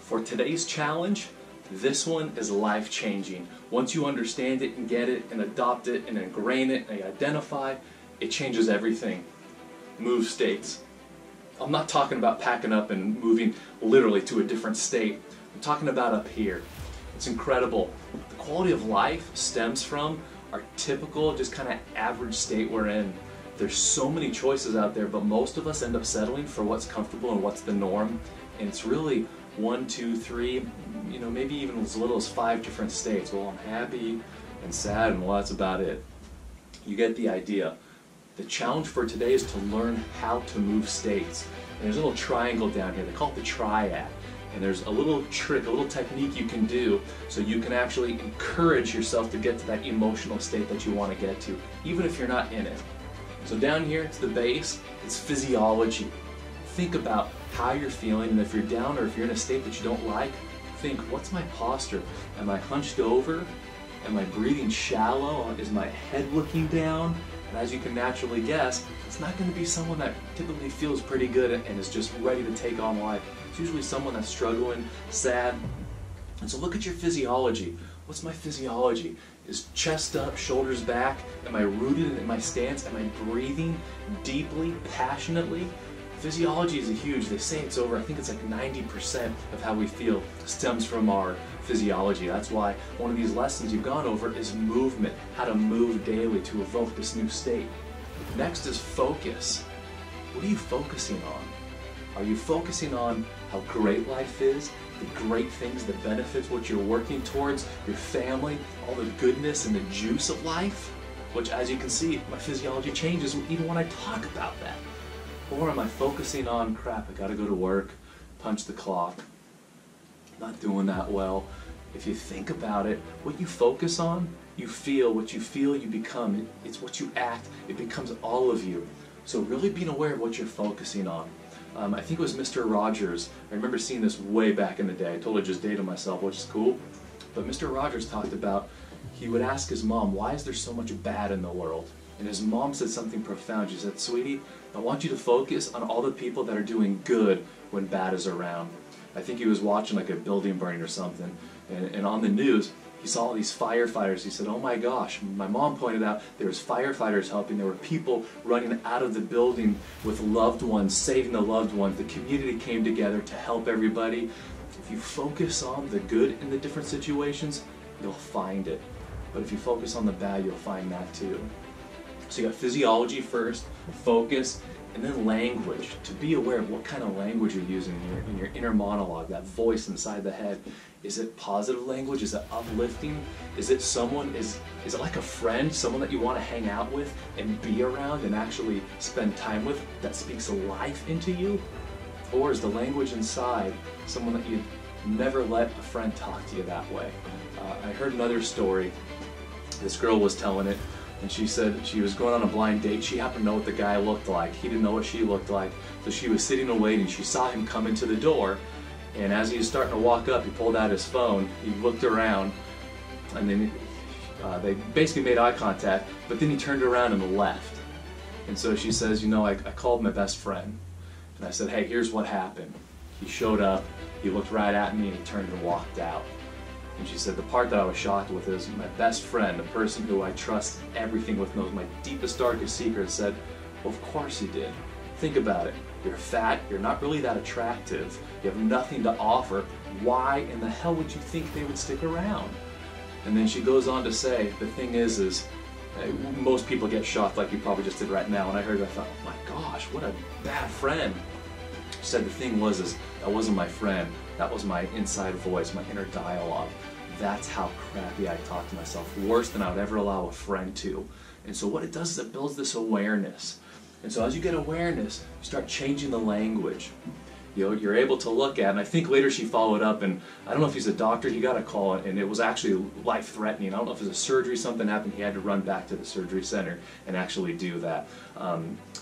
For today's challenge, this one is life-changing. Once you understand it and get it and adopt it and ingrain it and identify, it changes everything. Move states. I'm not talking about packing up and moving literally to a different state. I'm talking about up here. It's incredible. The quality of life stems from our typical, just kind of average state we're in. There's so many choices out there, but most of us end up settling for what's comfortable and what's the norm. And it's really 1, 2, 3, maybe even as little as 5 different states. Well, I'm happy and sad, and well, that's about it. You get the idea. The challenge for today is to learn how to move states. And there's a little triangle down here. They call it the Triad. And there's a little trick, a little technique you can do so you can actually encourage yourself to get to that emotional state that you want to get to, even if you're not in it. So down here, it's the base, it's physiology. Think about how you're feeling, and if you're down or if you're in a state that you don't like, think, what's my posture? Am I hunched over? Am I breathing shallow? Is my head looking down? And as you can naturally guess, it's not going to be someone that typically feels pretty good and is just ready to take on life. It's usually someone that's struggling, sad. And so look at your physiology. What's my physiology? Is chest up, shoulders back? Am I rooted in my stance? Am I breathing deeply, passionately? Physiology is huge. They say it's over, I think it's like 90% of how we feel stems from our physiology. That's why one of these lessons you've gone over is movement, how to move daily to evoke this new state. Next is focus. What are you focusing on? Are you focusing on how great life is, the great things, the benefits, what you're working towards, your family, all the goodness and the juice of life? Which, as you can see, my physiology changes even when I talk about that. Or am I focusing on, crap, I gotta go to work, punch the clock, not doing that well? If you think about it, what you focus on, you feel. What you feel, you become. It's what you act. It becomes all of you. So really being aware of what you're focusing on. I think it was Mr. Rogers. I remember seeing this way back in the day. I totally just dated myself, which is cool. But Mr. Rogers talked about, he would ask his mom, why is there so much bad in the world? And his mom said something profound. She said, sweetie, I want you to focus on all the people that are doing good when bad is around. I think he was watching like a building burning or something, and on the news, he saw all these firefighters. He said, oh my gosh, my mom pointed out there was firefighters helping. There were people running out of the building with loved ones, saving the loved ones. The community came together to help everybody. If you focus on the good in the different situations, you'll find it. But if you focus on the bad, you'll find that too. So you got physiology first, focus, and then language. To be aware of what kind of language you're using in your inner monologue, that voice inside the head. Is it positive language? Is it uplifting? Is it someone, is it like a friend, someone that you want to hang out with and be around and actually spend time with that speaks life into you? Or is the language inside someone that you'd never let a friend talk to you that way? I heard another story. This girl was telling it. And she said she was going on a blind date. She happened to know what the guy looked like. He didn't know what she looked like. So she was sitting and waiting. She saw him come into the door. And as he was starting to walk up, he pulled out his phone. He looked around. And then they basically made eye contact. But then he turned around and left. And so she says, I called my best friend. And I said, hey, here's what happened. He showed up. He looked right at me and he turned and walked out. And she said, the part that I was shocked with is my best friend, the person who I trust everything with, knows my deepest, darkest secrets, said, well, of course he did. Think about it. You're fat, you're not really that attractive, you have nothing to offer. Why in the hell would you think they would stick around? And then she goes on to say, the thing is most people get shocked like you probably just did right now. And I heard that, I thought, oh my gosh, what a bad friend. She said the thing was, that wasn't my friend. That was my inside voice, my inner dialogue. That's how crappy I talk to myself, worse than I would ever allow a friend to. And so what it does is it builds this awareness. And so as you get awareness, you start changing the language. You're able to look at, and I think later she followed up, and I don't know if he's a doctor, he got a call, and it was actually life-threatening. I don't know if it was a surgery, something happened, he had to run back to the surgery center and actually do that.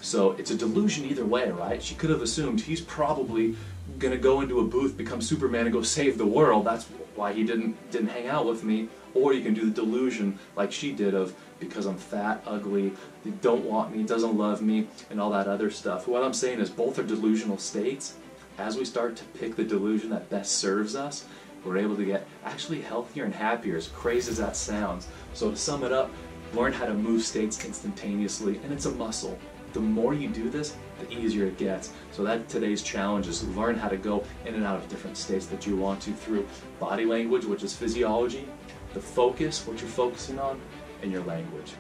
So it's a delusion either way, right? She could have assumed he's probably going to go into a booth, become Superman, and go save the world. That's why he didn't hang out with me. Or you can do the delusion like she did of, because I'm fat, ugly, they don't want me, doesn't love me, and all that other stuff. What I'm saying is both are delusional states, as we start to pick the delusion that best serves us, we're able to get actually healthier and happier, as crazy as that sounds. So to sum it up, learn how to move states instantaneously, and it's a muscle. The more you do this, the easier it gets. So that today's challenge is learn how to go in and out of different states that you want to through body language, which is physiology, the focus, what you're focusing on, and your language.